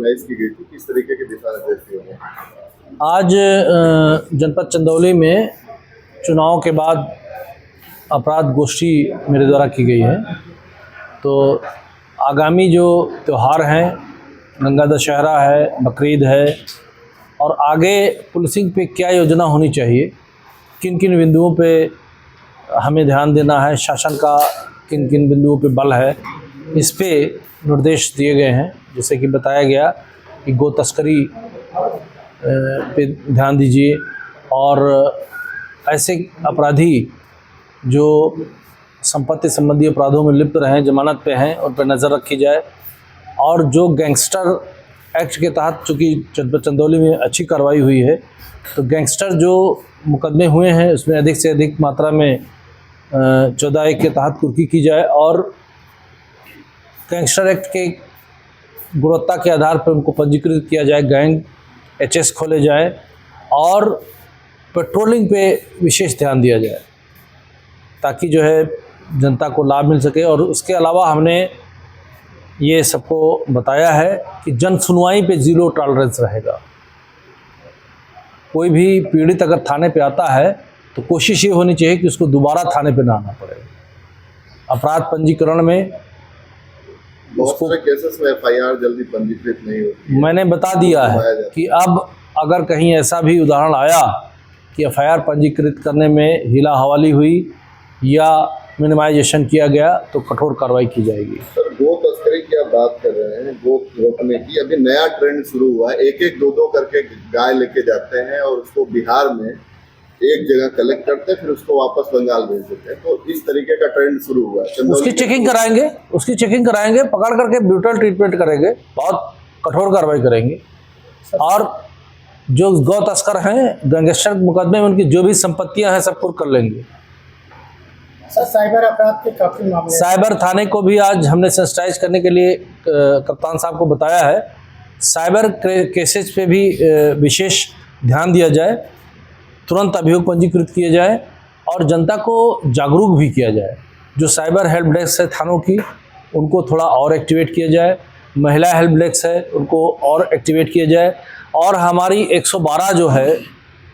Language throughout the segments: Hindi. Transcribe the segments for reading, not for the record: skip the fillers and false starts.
ऑर्गेनाइज की गई थी, किस तरीके के दिशा निर्देश दिए गए? आज जनपद चंदौली में चुनाव के बाद अपराध गोष्ठी मेरे द्वारा की गई है। तो आगामी जो त्यौहार हैं, गंगा दशहरा है, बकरीद है, और आगे पुलिसिंग पे क्या योजना होनी चाहिए, किन किन बिंदुओं पे हमें ध्यान देना है, शासन का किन किन बिंदुओं पे बल है, इस पे निर्देश दिए गए हैं। जैसे कि बताया गया कि गो तस्करी पे ध्यान दीजिए, और ऐसे अपराधी जो संपत्ति संबंधी अपराधों में लिप्त रहें, जमानत पे हैं, उन पर नज़र रखी जाए। और जो गैंगस्टर एक्ट के तहत, चूँकि चंदौली में अच्छी कार्रवाई हुई है, तो गैंगस्टर जो मुकदमे हुए हैं उसमें अधिक से अधिक मात्रा में 14(1) के तहत कुर्की की जाए, और गैंगस्टर एक्ट के गुणवत्ता के आधार पर उनको पंजीकृत किया जाए, गैंग HS खोले जाए, और पेट्रोलिंग पे विशेष ध्यान दिया जाए ताकि जो है जनता को लाभ मिल सके। और उसके अलावा हमने ये सबको बताया है कि जन सुनवाई पे 0 टॉलरेंस रहेगा। कोई भी पीड़ित अगर थाने पे आता है तो कोशिश ये होनी चाहिए कि उसको दोबारा थाने पे ना आना पड़े। अपराध पंजीकरण में उसको केसेस में FIR जल्दी पंजीकृत नहीं होती। मैंने बता दिया है कि अब अगर कहीं ऐसा भी उदाहरण आया कि FIR पंजीकृत करने में हीला हवाली हुई या मिनिमाइजेशन किया गया तो कठोर कार्रवाई की जाएगी। सर, गो तस्करी की आप बात कर रहे हैं, गो रोकने की अभी नया ट्रेंड शुरू हुआ है। 1-1, 2-2 करके गाय लेके जाते हैं और उसको बिहार में एक जगह कलेक्ट करते हैं, फिर उसको वापस बंगाल भेज देते हैं। तो इस तरीके का ट्रेंड शुरू हुआ है। उसकी चेकिंग कराएंगे, पकड़ करके ब्रूटल ट्रीटमेंट करेंगे, बहुत कठोर कार्रवाई करेंगे। और जो गौ तस्कर हैं, गैंगस्टर मुकदमे में उनकी जो भी संपत्तियां हैं सब कुछ कर लेंगे। सर, साइबर अपराध के काफी मामले, साइबर थाने को भी आज हमने सेंसिटाइज करने के लिए कप्तान साहब को बताया है। साइबर केसेस पे भी विशेष ध्यान दिया जाए, तुरंत अभियोग पंजीकृत किए जाए, और जनता को जागरूक भी किया जाए। जो साइबर हेल्प डेस्क है थानों की, उनको थोड़ा और एक्टिवेट किया जाए। महिला हेल्प डेस्क है, उनको और एक्टिवेट किया जाए। और हमारी 112 जो है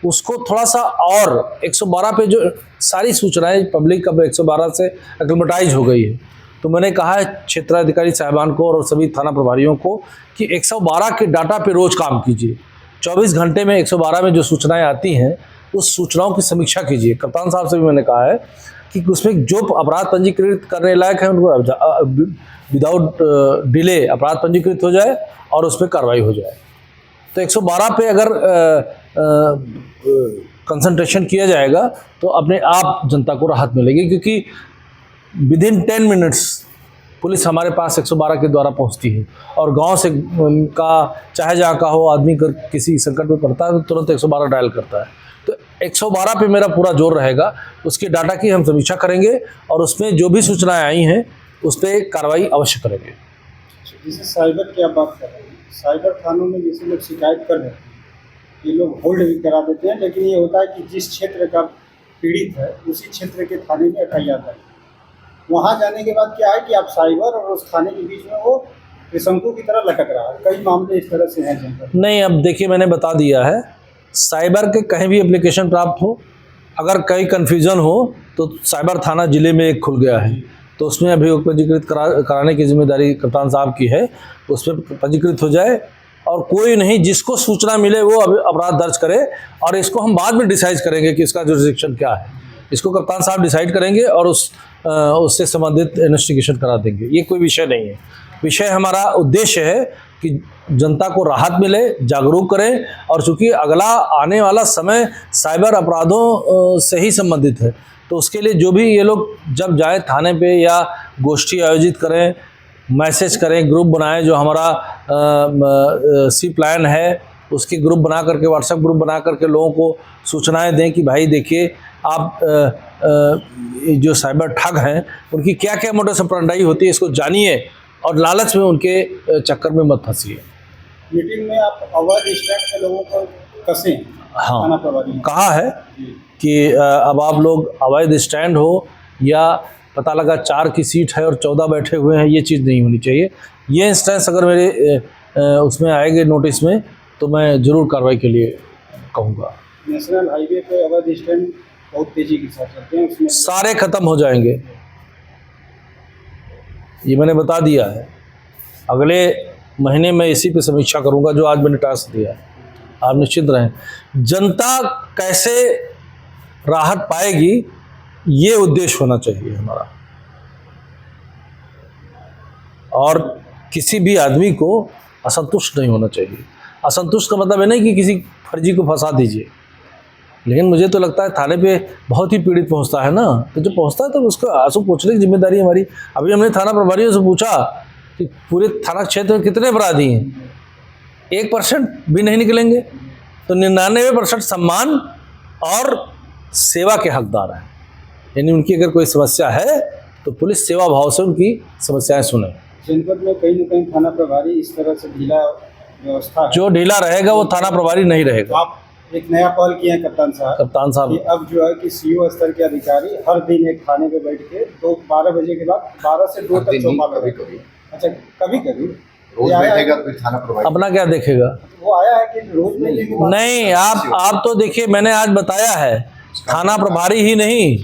उसको थोड़ा सा, और 112 पे जो सारी सूचनाएं पब्लिक अब 112 से एक्लेमेटाइज हो गई है। तो मैंने कहा है क्षेत्राधिकारी साहिबान को और सभी थाना प्रभारियों को कि 112 के डाटा पे रोज़ काम कीजिए। 24 घंटे में 112 में जो सूचनाएं आती हैं उस सूचनाओं की समीक्षा कीजिए। कप्तान साहब से भी मैंने कहा है कि उसमें जो अपराध पंजीकृत करने लायक है उनको विदाउट डिले अपराध पंजीकृत हो जाए और उस पर कार्रवाई हो जाए। तो 112 पे अगर कंसंट्रेशन किया जाएगा तो अपने आप जनता को राहत मिलेगी, क्योंकि विदिन 10 मिनट्स पुलिस हमारे पास 112 के द्वारा पहुंचती है। और गांव से का चाहे जहाँ का हो आदमी कर किसी संकट में पड़ता है तो तुरंत 112 डायल करता है। तो 112 पे मेरा पूरा जोर रहेगा। उसके डाटा की हम समीक्षा करेंगे और उसमें जो भी सूचनाएं आई हैं उस पर कार्रवाई अवश्य करेंगे। जैसे साइबर की आप बात कर रहे हैं, साइबर थानों में जैसे लोग शिकायत कर रहे हैं, ये लोग होल्ड भी करा देते हैं, लेकिन ये होता है कि जिस क्षेत्र का पीड़ित है उसी क्षेत्र के थाने में FIR है। वहाँ जाने के बाद क्या है कि आप साइबर और उस थाने के बीच में वो त्रिशंकु की तरह लटक रहा है। कई मामले इस तरह से हैं जनपद। नहीं, अब देखिए मैंने बता दिया है, साइबर के कहीं भी एप्लीकेशन प्राप्त हो, अगर कहीं कन्फ्यूज़न हो तो साइबर थाना ज़िले में एक खुल गया है, तो उसमें अभियोग पंजीकृत कराने की जिम्मेदारी कप्तान साहब की है। उस पर पंजीकृत हो जाए और कोई नहीं, जिसको सूचना मिले वो अपराध दर्ज करे। और इसको हम बाद में डिसाइड करेंगे कि इसका जुरिडिक्शन क्या है। इसको कप्तान साहब डिसाइड करेंगे और उससे संबंधित इन्वेस्टिगेशन करा देंगे। ये कोई विषय नहीं है। विषय हमारा उद्देश्य है कि जनता को राहत मिले, जागरूक करें। और चूँकि अगला आने वाला समय साइबर अपराधों से ही संबंधित है, तो उसके लिए जो भी ये लोग जब जाए थाने पे या गोष्ठी आयोजित करें, मैसेज करें, ग्रुप बनाएं। जो हमारा सी प्लान है उसकी ग्रुप बना करके, व्हाट्सएप ग्रुप बना करके लोगों को सूचनाएं दें कि भाई देखिए आप जो साइबर ठग हैं उनकी क्या क्या मोडस ऑपरेंडी होती है, इसको जानिए और लालच में उनके चक्कर में मत फंसिए। मीटिंग में आप अवैध स्टैंड के लोगों को कसें। हाँ, कहा है कि अब आप लोग अवैध स्टैंड हो या पता लगा 4 की सीट है और 14 बैठे हुए हैं, ये चीज़ नहीं होनी चाहिए। ये इंस्टेंस अगर मेरे उसमें आएंगे नोटिस में तो मैं ज़रूर कार्रवाई के लिए कहूँगा। नेशनल हाईवे पे अवैध स्टैंड बहुत तेजी के साथ चलते हैं, उसमें सारे ख़त्म हो जाएंगे, ये मैंने बता दिया है। अगले महीने में इसी पे समीक्षा करूंगा जो आज मैंने टास्क दिया है। आप निश्चित रहें, जनता कैसे राहत पाएगी ये उद्देश्य होना चाहिए हमारा, और किसी भी आदमी को असंतुष्ट नहीं होना चाहिए। असंतुष्ट का मतलब है नहीं कि किसी फर्जी को फंसा दीजिए, लेकिन मुझे तो लगता है थाने पे बहुत ही पीड़ित पहुंचता है ना, तो जब पहुंचता है तो उसको आंसू पूछने की जिम्मेदारी हमारी। अभी हमने थाना प्रभारियों से पूछा कि पूरे थाना क्षेत्र में कितने अपराधी हैं, 1% भी नहीं निकलेंगे, तो 99% सम्मान और सेवा के हकदार हैं। यानी उनकी अगर कोई समस्या है तो पुलिस सेवा भाव से उनकी समस्याएं सुने। जनपद में कहीं न कहीं थाना प्रभारी इस तरह से ढीला व्यवस्था है। जो ढीला रहेगा वो थाना प्रभारी नहीं रहेगा। आप एक नया पहल किए हैं कप्तान साहब कि अब जो है कि सीओ स्तर के अधिकारी हर दिन एक थाने पे बैठ के 12 बजे के बाद 12 से 2 तक चौपाल कभी अच्छा कभी रोज बैठेगा तो थाना प्रभारी अपना क्या देखेगा? वो आया है कि रोज में नहीं, आप तो देखिए, मैंने आज बताया है थाना प्रभारी ही नहीं